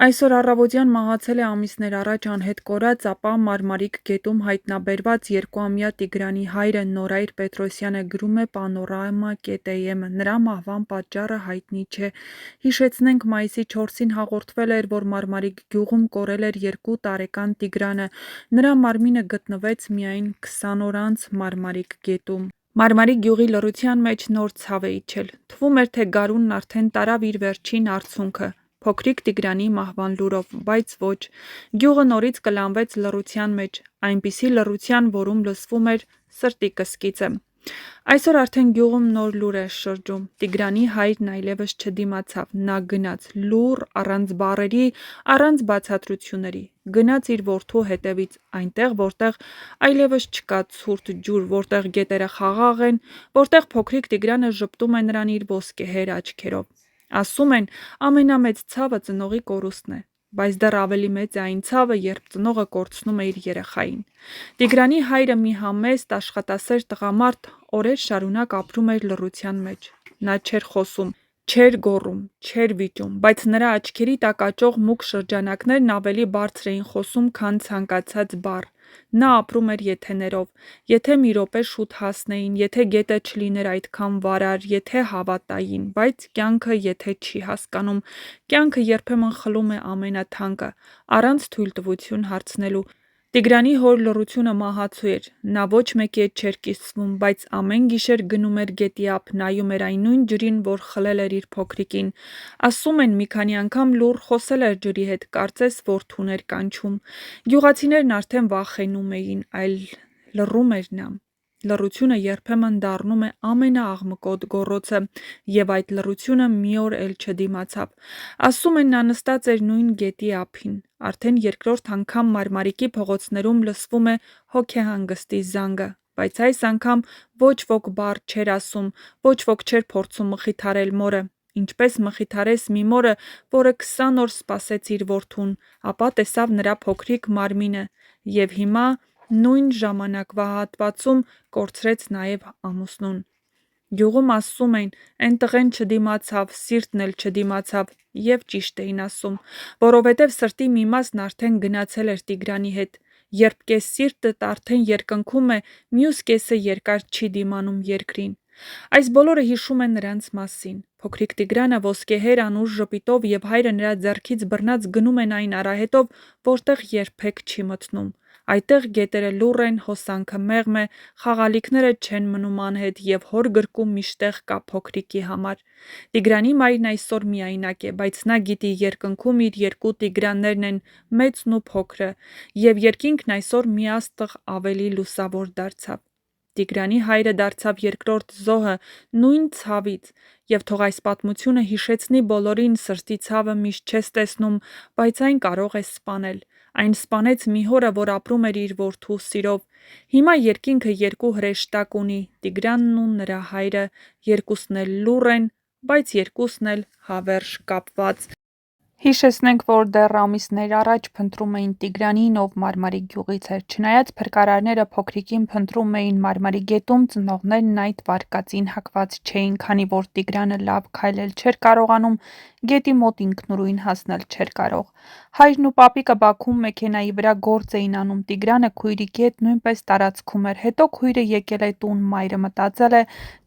Այսօր առավոտյան մահացել է ամիսներ առաջ անհետ կորած, ապա Մարմարիկ գետում հայտնաբերված 2-ամյա Տիգրանի հայրը Նորայր Պետրոսյանը, գրում է Panorama.am. Նրա մահվան պատճառը հայտնի չէ։ Հիշեցնենք, մայիսի 4-ին հաղորդվել էր, որ Մարմարիկ գյուղում կորել էր 2 տարեկան Տիգրանը։ Նրա մարմինը գտնվեց միայն 20 օր անց Մարմարիկ գետում։ Մարմարիկ գյուղի լռության մեջ նոր ցավ է իջել։ Թվում էր, թե գարունն արդեն տարավ իր վերջին արցունքը։ Փոքրիկ Տիգրանի մահվան լուրով, բայց ոչ, գյուղը նորից կլանվեց լռության մեջ, այնպիսի լռության, որում լսվում էր սրտի կսկիծը։ Այսօր արդեն գյուղում նոր լուր է շրջում։ Տիգրանի հայրն այլևս չդիմացավ, նա գնաց, լուռ, առանց բառերի, առանց բացատրությունների, գնաց իր որդու հետևից, այնտեղ, որտեղ այլևս չկա ցուրտ ջուր, որտեղ գետերը խաղաղ են, որտեղ փոքրիկ Տիգրանը ժպտում է նրան իր ոսկեհեր աչքերով։ Ասում են, ամենամեծ ցավը ծնողի կորուստն է, բայց դեռ ավելի մեծ է այն ցավը, երբ ծնողը կորցնում է իր երեխային։ Տիգրանի հայրը մի համեստ, աշխատասեր տղամարդ օրեր շարունակ ապրում էր լռության մեջ։ Նա չէր խոսում, չէր գոռում, չէր վիճում, բայց նրա աչքերի տակ աճող մուգ շրջանակներն ավելի բարձր էին խոսում, քան ցանկացած բառ։ Նա ապրում էր եթեներով, եթե մի րոպե շուտ հասնեին, եթե գետը չլիներ այդքան վարար, եթե հավատային, բայց կյանքը եթե չի հասկանում, կյանքը երբեմն խլում է ամենաթանկը, առանց թույլտվություն հարցնելու։ Տիգրանի հոր լռությունը մահացու էր, նա ոչ մեկի հետ չէր կիսվում, բայց ամեն գիշեր գնում էր գետի ափ, նայում էր այն նույն ջրին, որ խլել էր իր փոքրիկին։ Ասում են, մի քանի անգամ լուռ խոսել էր ջրի հետ, կարծես որդուն էր կանչում։ Գյուղացիներն արդեն վախենում էին, այլ լռում էր նա։ Լռությունը երբեմն դառնում է ամենաաղմկոտ գոռոցը, եւ այդ լռությունը մի օր էլ չդիմացավ։ Ասում են, նա նստած էր նույն գետի ափին։ Արդեն երկրորդ անգամ Մարմարիկի փողոցներում լսվում է հոգեհանգստի զանգը, բայց այս անգամ ոչ ոք բառ չէր ասում, ոչ ոք չէր փորձում մխիթարել մորը, ինչպես մխիթարես մի մորը, որը 20 օր սպասեց իր որդուն, ապա տեսավ նրա փոքրիկ մարմինը, եւ հիմա նույն ժամանակվա հատվածում կորցրեց նաեւ ամուսնուն։ Գյուղում ասում են, էն տղեն չդիմացավ, սիրտն էլ չդիմացավ, եւ ճիշտ էին ասում, որովհետեւ սրտի մի մասն արդեն գնացել էր Տիգրանի հետ, երբ կես սիրտդ արդեն երկնքում է, մյուս կեսը երկար չի դիմանում երկրին։ Այս բոլորը հիշում են նրանց մասին։ Փոքրիկ Տիգրանը ոսկեհեր անուշ ժպիտով եւ հայրը նրա ձեռքից բռնած գնում են այն արահետով, որտեղ երբեք չի մտնում։ Այդտեղ գետերը լուռ են, հոսանքը մեղմ է, խաղալիքները չեն մնում անհետ եւ հոր գրկում միշտեղ կա փոքրիկի համար։ Տիգրանի մայրն այսօր միայնակ է, բայց նա գիտի երկնքում իր 2 Տիգրաններն են, մեծն ու փոքրը, եւ երկինքն այսօր մի աստղ ավելի լուսավոր դարձավ։ Տիգրանի հայրը դարձավ երկրորդ զոհը նույն ցավից, եւ թող այս պատմությունը հիշեցնի բոլորին, սրտի ցավը միշտ չես տեսնում, բայց այն կարող է սպանել։ Այն սպանեց մի հորը, որ ապրում էր իր որդու սիրով։ Հիմա երկինքը 2 հրեշտակ ունի՝ Տիգրանն ու նրա հայրը, երկուսն էլ լուռ են, բայց երկուսն էլ հավերժ կապված։ Հիշեցնենք, որ դեռ ամիսներ առաջ փնտրում էին Տիգրանին, ով Մարմարիկ գյուղից էր։ Չնայած փրկարարները փոքրիկին փնտրում էին Մարմարի գետում, ծնողներն այդ վարկածին հակված չէին, քանի որ Տիգրանը լավ քայլել չէր կարողանում, գետի մոտ ինքնուրույն հասնել չէր կարող։ Հայրն ու պապիկը Բաքվում մեքենայի վրա գործ էին անում, Տիգրանը քույրիկի հետ նույնպես տարածքում էր։ Հետո քույրը եկել է տուն, մայրը մտածել է՝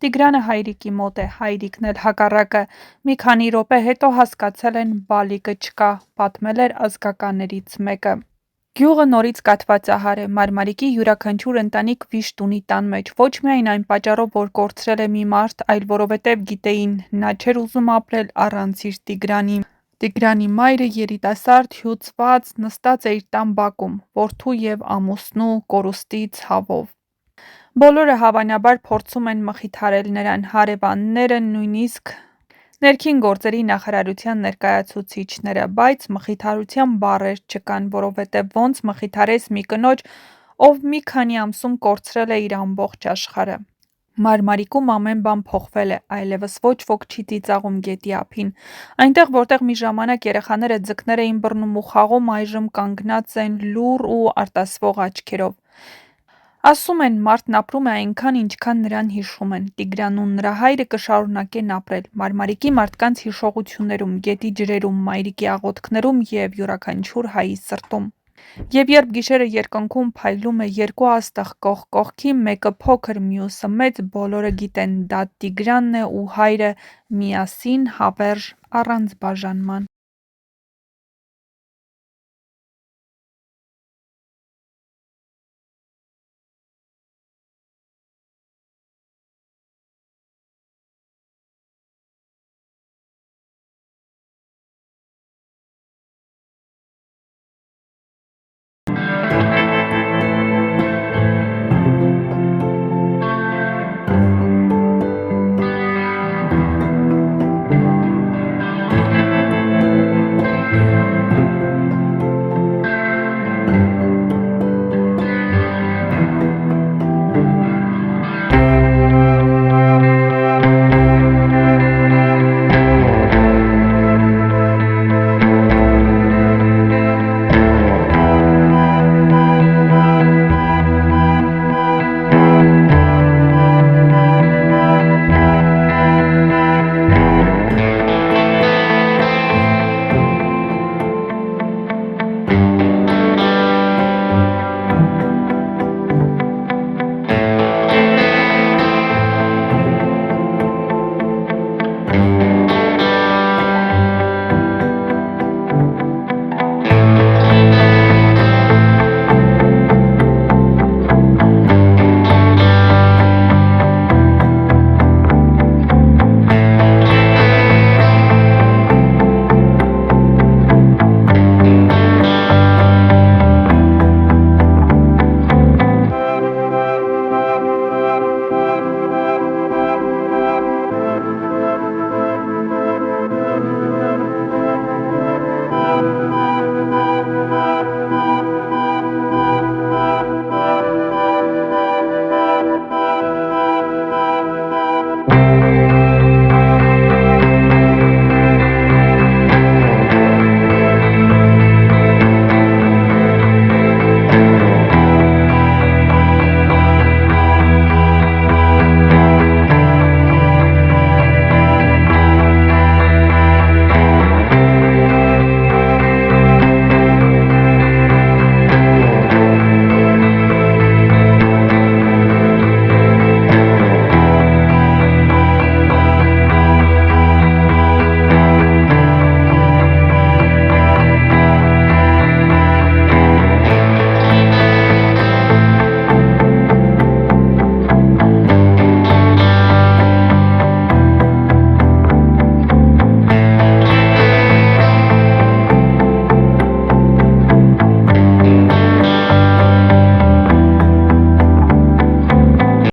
Տիգրանը հայրիկի մոտ է, հայրիկն էլ հակառակը։ Մի քանի րոպե հետո հասկացել են՝ բալիկը չկա, պատմել էր ազգականներից մեկը։ Գյուղը նորից կաթվածահար է, Մարմարիկի յուրաքանչյուր ընտանիք վիշտ ունի տան մեջ, ոչ միայն այն պատճառով, որ կորցրել է մի մարդ, այլ որովհետև գիտեին, նա չէր ուզում ապրել առանց իր Տիգրանի։ Տիգրանի մայրը երիտասարդ, հյուծված, նստած է իր տան բակում, որդու եւ ամուսնու կորուստի ցավով։ Բոլորը հավանաբար փորձում են մխիթարել նրան, հարևանները, նույնիսկ ներքին գործերի նախարարության ներկայացուցիչները, բայց մխիթարության բառեր չկան, որովհետև ոնց մխիթարես մի կնոջ, ով մի քանի ամսում կորցրել է իր ամբողջ աշխարհը։ Մարմարիկում ամեն բան փոխվել է, այլևս ոչ ոք չի ծիծաղում գետի ափին։ Այնտեղ, որտեղ մի ժամանակ երեխաները ձկներ էին բռնում ու խաղում, այժմ կանգնած են լուռ ու արտասվող աչքերով։ Ասում են՝ մարդն ապրում է այնքան, ինչքան նրան հիշում են։ Տիգրանն ու նրա հայրը կշարունակեն ապրել Մարմարիկի մարդկանց հիշողություններում, գետի ջրերում, մայրիկի աղոթքներում և յուրաքանչյուր հայի սրտում։ Եվ երբ գիշերը երկնքում փայլում է երկու աստղ կողք կողքի, մեկը փոքր, մյուսը մեծ, բոլորը գիտեն՝ դա Տիգրանն է ու հայրը, միասին, հավերժ, առանց բաժանման։